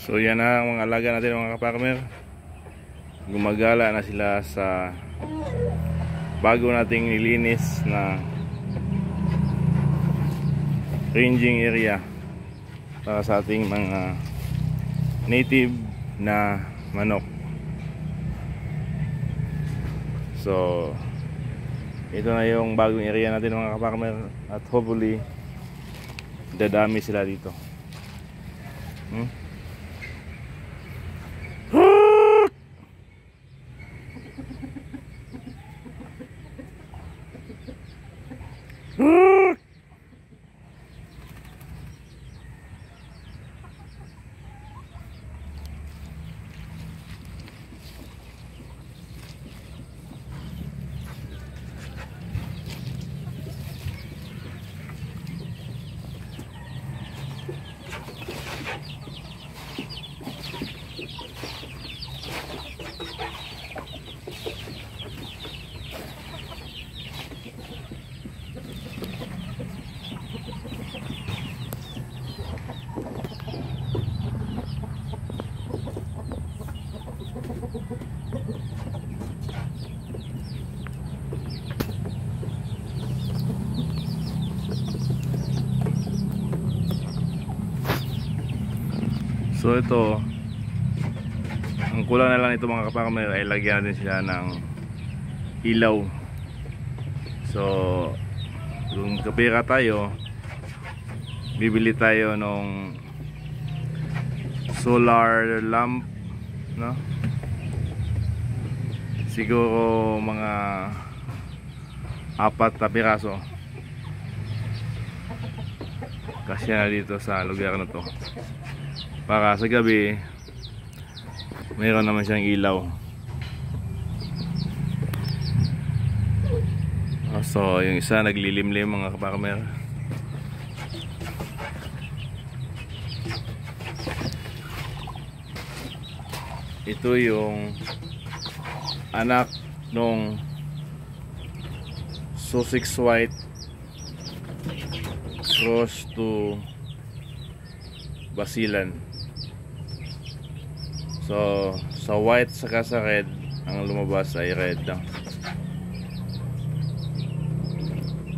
So yan na ang mga alaga natin mga kaparmer. Gumagala na sila sa bago nating nilinis na ranging area para sa ating mga native na manok. So ito na yung bagong area natin mga kaparmer, at hopefully dadami sila dito. So ito, ang kulang na lang ito mga kaparmer ay lagyan natin sila ng ilaw. So kung kapira tayo, bibili tayo ng solar lamp, no? Siguro mga 4 na piraso kasi na dito sa lugar na to, para sa gabi mayroon naman siyang ilaw. So yung isa naglilimlim mga kaparmer. Ito yung anak nung Sussex White cross to Basilan. So sa white saka sa red, ang lumabas ay red.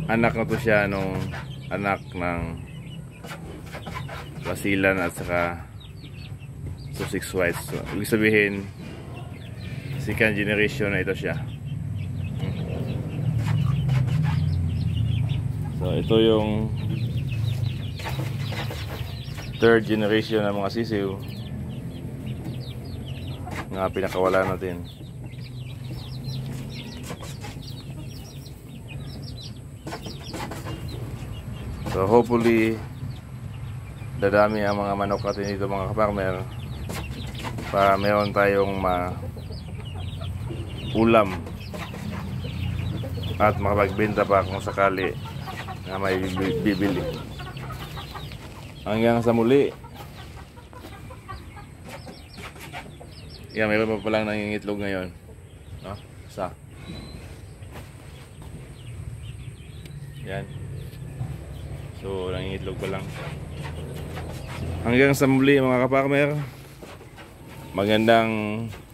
Anak na to siya nung anak ng Basilan at saka Sussex White. So ibig sabihin second generation na ito siya. So ito yung third generation ng mga sisiw nga pinakawala natin. So hopefully dadami ang mga manok natin dito mga kaparmer, para meron tayong ulam at makapagbenta pa kung sakali na may bibili. Hanggang sa muli. Yan, mayroon pa palang nangingitlog ngayon, no? Isa. Yan. So nangingitlog pa lang. Hanggang sa muli mga kaparmer. Magandang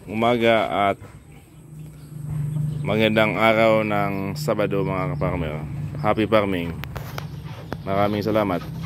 umaga at magandang araw ng Sabado mga kaparmer. Happy farming. Maraming salamat.